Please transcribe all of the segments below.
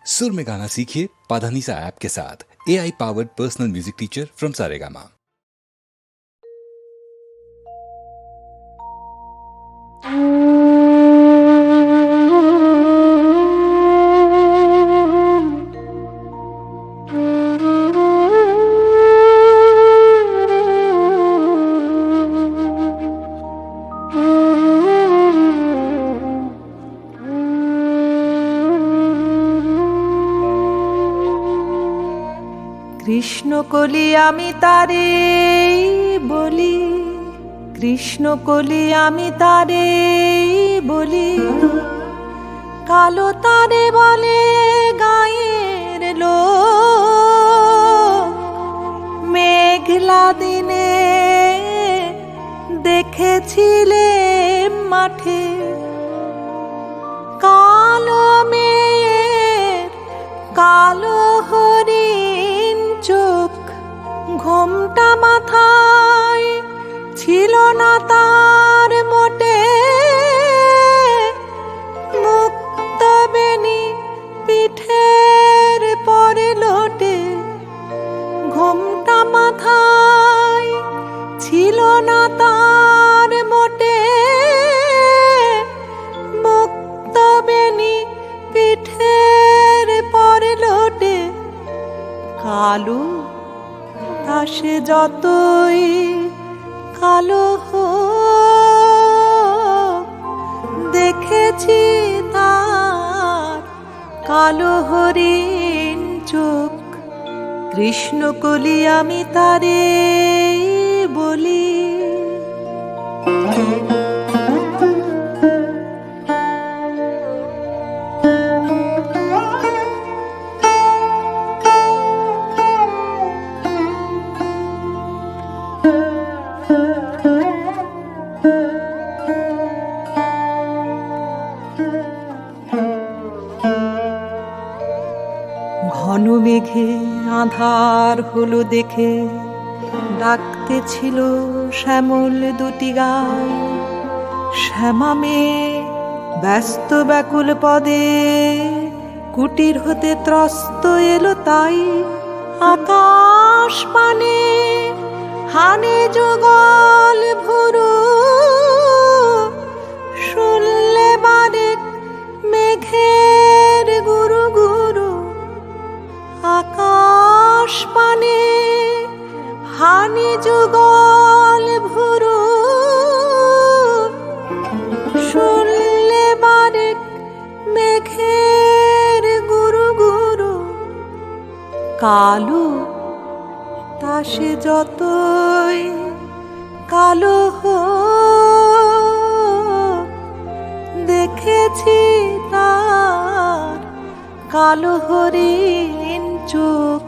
सुर में गाना सीखिए पाधानीसा ऐप के साथ। AI powered personal music teacher from Saregama. Krishna কলি আমি তারে বলি, কৃষ্ণ কলি আমি তারে বলি, কালো তারে বলে গায়ের লোক। মেঘলা দিনে দেখেছিলে মাঠে কালো মেয়ের কালো হরিণ চোখ। ঘোমটা মাথায় ছিল না তার মোটে, মুক্ত বেনি পিঠের পরে লোটে। ঘোমটা মাথায় ছিল না তার মোটে, মুক্ত বেনি পিঠের পরে লোটে। কালো তা সে যতই কালো হোক, দেখেছি তার কালো হরিণ চোখ। কৃষ্ণ কলি আমি তারে বলি। ঘন মেঘে আঁধার হলো দেখে ডাকতে ছিল শ্যামল দুটি গায়। শ্যামা মেয়ে ব্যস্ত ব্যাকুল পদে কুটির হতে ত্রস্ত এলো তাই। আকাশ পানে হানে যুগল ভুরু, শুনলে বারেক মেঘের গুরু গুরু। আকাশ পানে হানি যুগল ভুরু, শুনলে বারেক মেঘের গুরু গুরু। কালো তা সে যতই কালো হোক, দেখেছি তার কালো হরিণ চোখ।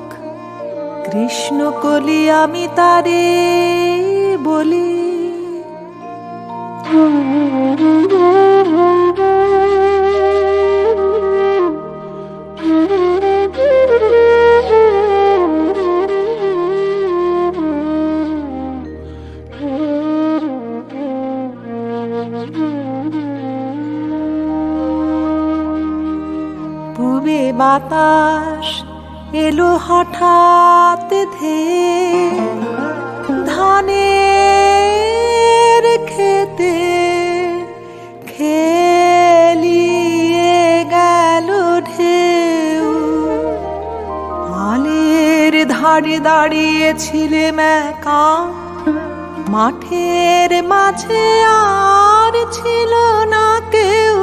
কৃষ্ণ কলি আমি তারে বলি। পূবে বাতাস এলো হঠাৎ ধেয়ে, ধানের খেতে খেলিয়ে গেল ঢেউ। আলের ধারে দাঁড়িয়েছিলেম একা, মাঠের মাঝে আর ছিল না কেউ।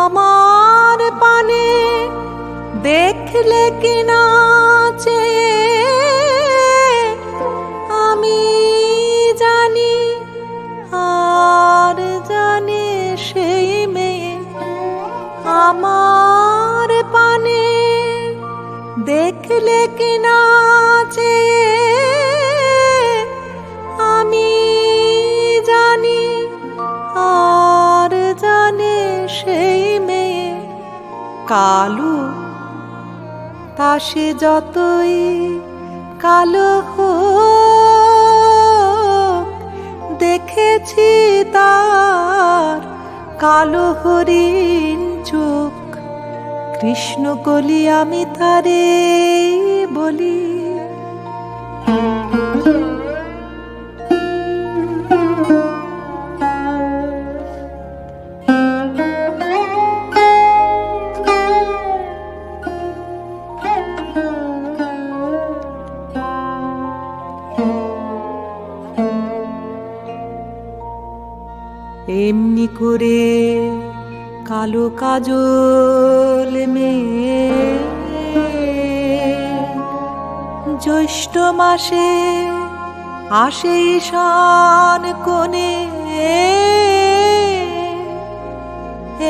আমার পানে দেখলে কিনা চেয়ে, আমি জানি আর জানে সেই মেয়ে। আমার পানে দেখলে কিনা চেয়ে, আমি জানি আর জানে সেই মেয়ে। কালো তা সে যতই কালো হোক, দেখেছি তার কালো হরিণ চোখ। কৃষ্ণ কলি আমি তারে বলি। এমনি করে কালো কাজল মেয়ে জ্যৈষ্ঠ মাসে আসে ঈশান কোণে,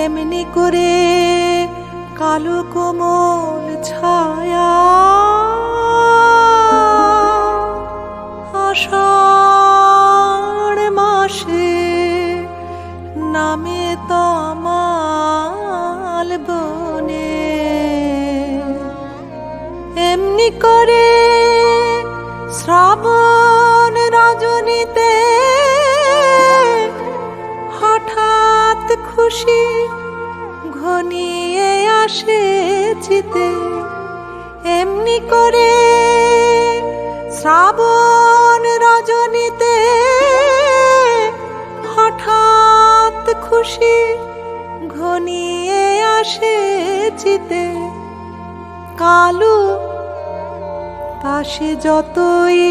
এমনি করে কালো কোমল ছায়া আষাঢ় মাসে নামে তমাল বনে। এমনি করে শ্রাবণ রজনীতে হঠাৎ খুশি ঘনিয়ে আসে চিতে। এমনি করে শ্রাবণ রজনীতে হঠাৎ খুশি ঘনিয়ে আসে চিতে। কালো পাশে যতই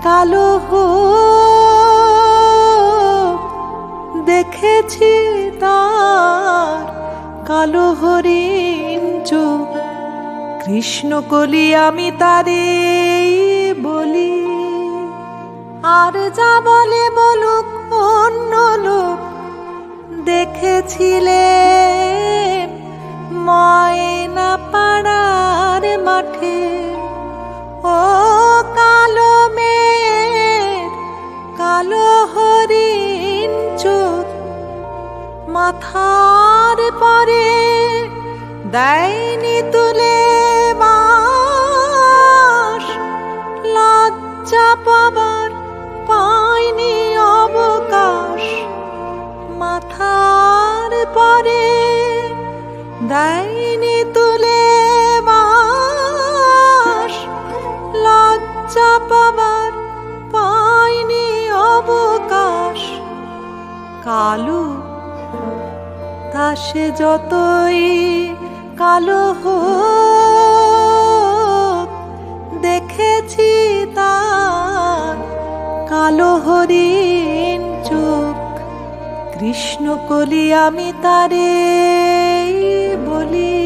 কালো হোক, দেখেছি তার কালো হরিণ চোখ। কৃষ্ণ কলি আমি তারে বলি। আর যা বলে বলুক অন্য লোক, দেখেছিলে ময়না পাড়ার মাঠে ও কালো মেয়ের কালো হরিণ চোখ। মাথার পরে দেয়নি তুলে বাঁশ, লজ্জা পাবার পায়নি অবকাশ। মাথার পরে দেয়নি তুলে বাঁশ, লজ্জা পাবার পায়নি অবকাশ। কালো তা সে যতই কালো হোক, দেখেছি তার কালো হরিণ চোখ। কৃষ্ণ কলি আমি তারে বলি।